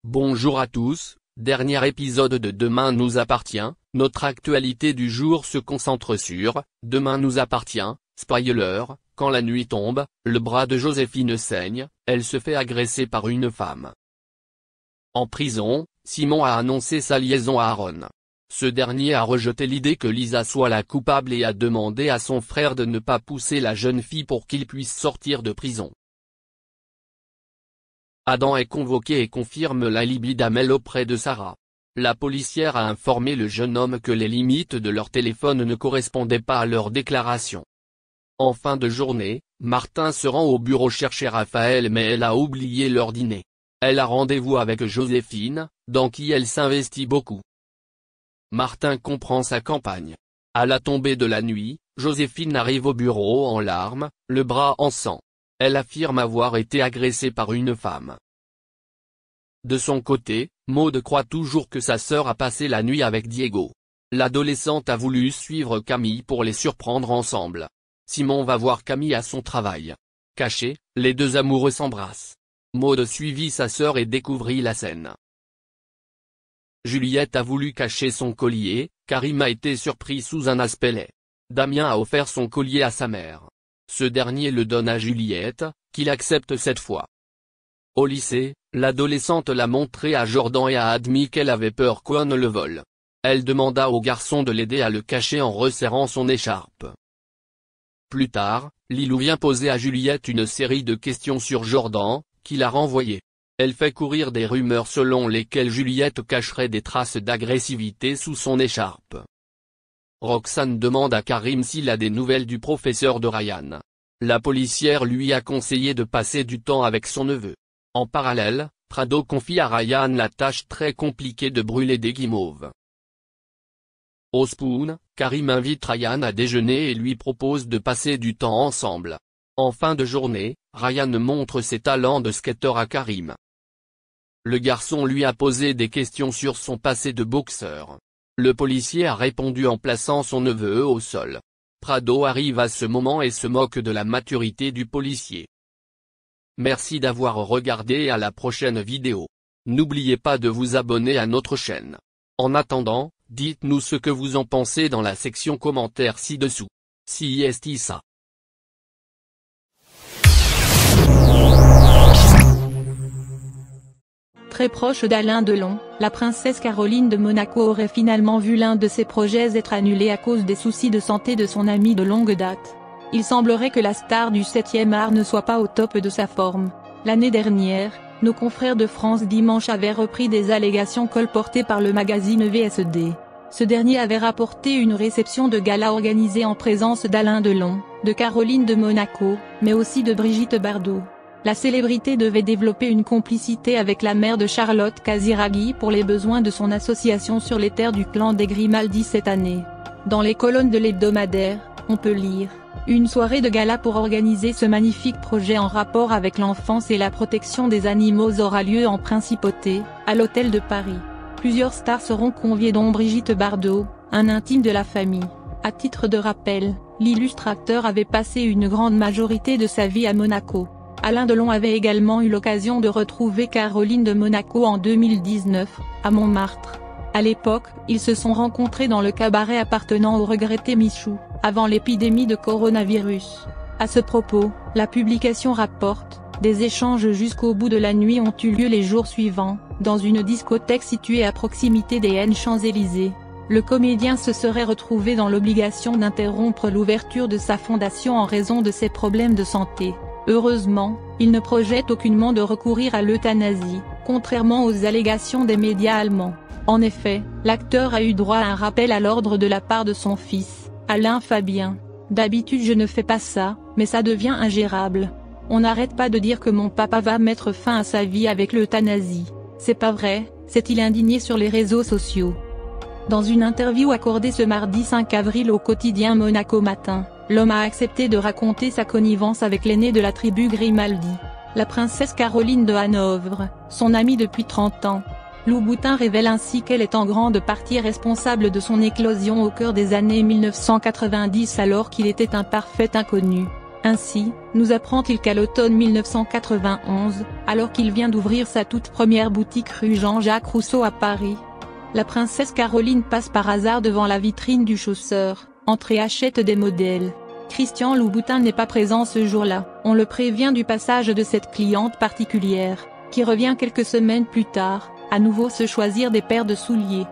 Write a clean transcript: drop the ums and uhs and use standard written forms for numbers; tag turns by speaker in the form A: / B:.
A: Bonjour à tous, dernier épisode de Demain nous appartient. Notre actualité du jour se concentre sur « Demain nous appartient », spoiler, quand la nuit tombe, le bras de Joséphine saigne, elle se fait agresser par une femme. En prison, Simon a annoncé sa liaison à Aaron. Ce dernier a rejeté l'idée que Lisa soit la coupable et a demandé à son frère de ne pas pousser la jeune fille pour qu'il puisse sortir de prison. Adam est convoqué et confirme l'alibi d'Amel auprès de Sarah. La policière a informé le jeune homme que les limites de leur téléphone ne correspondaient pas à leur déclaration. En fin de journée, Martin se rend au bureau chercher Raphaël mais elle a oublié leur dîner. Elle a rendez-vous avec Joséphine, dans qui elle s'investit beaucoup. Martin comprend sa campagne. À la tombée de la nuit, Joséphine arrive au bureau en larmes, le bras en sang. Elle affirme avoir été agressée par une femme. De son côté, Maud croit toujours que sa sœur a passé la nuit avec Diego. L'adolescente a voulu suivre Camille pour les surprendre ensemble. Simon va voir Camille à son travail. Cachés, les deux amoureux s'embrassent. Maud suivit sa sœur et découvrit la scène. Juliette a voulu cacher son collier, Karim a été surpris sous un aspect laid. Damien a offert son collier à sa mère. Ce dernier le donne à Juliette, qu'il accepte cette fois. Au lycée, l'adolescente l'a montré à Jordan et a admis qu'elle avait peur qu'on ne le vole. Elle demanda au garçon de l'aider à le cacher en resserrant son écharpe. Plus tard, Lilou vient poser à Juliette une série de questions sur Jordan, qu'il a renvoyé. Elle fait courir des rumeurs selon lesquelles Juliette cacherait des traces d'agressivité sous son écharpe. Roxane demande à Karim s'il a des nouvelles du professeur de Ryan. La policière lui a conseillé de passer du temps avec son neveu. En parallèle, Prado confie à Ryan la tâche très compliquée de brûler des guimauves. Au Spoon, Karim invite Ryan à déjeuner et lui propose de passer du temps ensemble. En fin de journée, Ryan montre ses talents de skateur à Karim. Le garçon lui a posé des questions sur son passé de boxeur. Le policier a répondu en plaçant son neveu au sol. Prado arrive à ce moment et se moque de la maturité du policier. Merci d'avoir regardé et à la prochaine vidéo. N'oubliez pas de vous abonner à notre chaîne. En attendant, dites-nous ce que vous en pensez dans la section commentaires ci-dessous. Si est ça.
B: Très proche d'Alain Delon, la princesse Caroline de Monaco aurait finalement vu l'un de ses projets être annulé à cause des soucis de santé de son ami de longue date. Il semblerait que la star du 7e art ne soit pas au top de sa forme. L'année dernière, nos confrères de France Dimanche avaient repris des allégations colportées par le magazine VSD. Ce dernier avait rapporté une réception de gala organisée en présence d'Alain Delon, de Caroline de Monaco, mais aussi de Brigitte Bardot. La célébrité devait développer une complicité avec la mère de Charlotte Casiraghi pour les besoins de son association sur les terres du clan des Grimaldi cette année. Dans les colonnes de l'hebdomadaire, on peut lire « Une soirée de gala pour organiser ce magnifique projet en rapport avec l'enfance et la protection des animaux aura lieu en Principauté, à l'hôtel de Paris. Plusieurs stars seront conviées dont Brigitte Bardot, un intime de la famille. À titre de rappel, l'illustrateur avait passé une grande majorité de sa vie à Monaco. Alain Delon avait également eu l'occasion de retrouver Caroline de Monaco en 2019, à Montmartre. À l'époque, ils se sont rencontrés dans le cabaret appartenant au regretté Michou, avant l'épidémie de coronavirus. À ce propos, la publication rapporte, des échanges jusqu'au bout de la nuit ont eu lieu les jours suivants, dans une discothèque située à proximité des Champs-Élysées. Le comédien se serait retrouvé dans l'obligation d'interrompre l'ouverture de sa fondation en raison de ses problèmes de santé. Heureusement, il ne projette aucunement de recourir à l'euthanasie, contrairement aux allégations des médias allemands. En effet, l'acteur a eu droit à un rappel à l'ordre de la part de son fils, Alain Fabien. « D'habitude je ne fais pas ça, mais ça devient ingérable. On n'arrête pas de dire que mon papa va mettre fin à sa vie avec l'euthanasie. C'est pas vrai », s'est-il indigné sur les réseaux sociaux. Dans une interview accordée ce mardi 5 avril au quotidien Monaco Matin, l'homme a accepté de raconter sa connivence avec l'aîné de la tribu Grimaldi, la princesse Caroline de Hanovre, son amie depuis 30 ans. Lou Boutin révèle ainsi qu'elle est en grande partie responsable de son éclosion au cœur des années 1990 alors qu'il était un parfait inconnu. Ainsi, nous apprend-il qu'à l'automne 1991, alors qu'il vient d'ouvrir sa toute première boutique rue Jean-Jacques Rousseau à Paris, la princesse Caroline passe par hasard devant la vitrine du chausseur, entre et achète des modèles. Christian Louboutin n'est pas présent ce jour-là, on le prévient du passage de cette cliente particulière, qui revient quelques semaines plus tard, à nouveau se choisir des paires de souliers.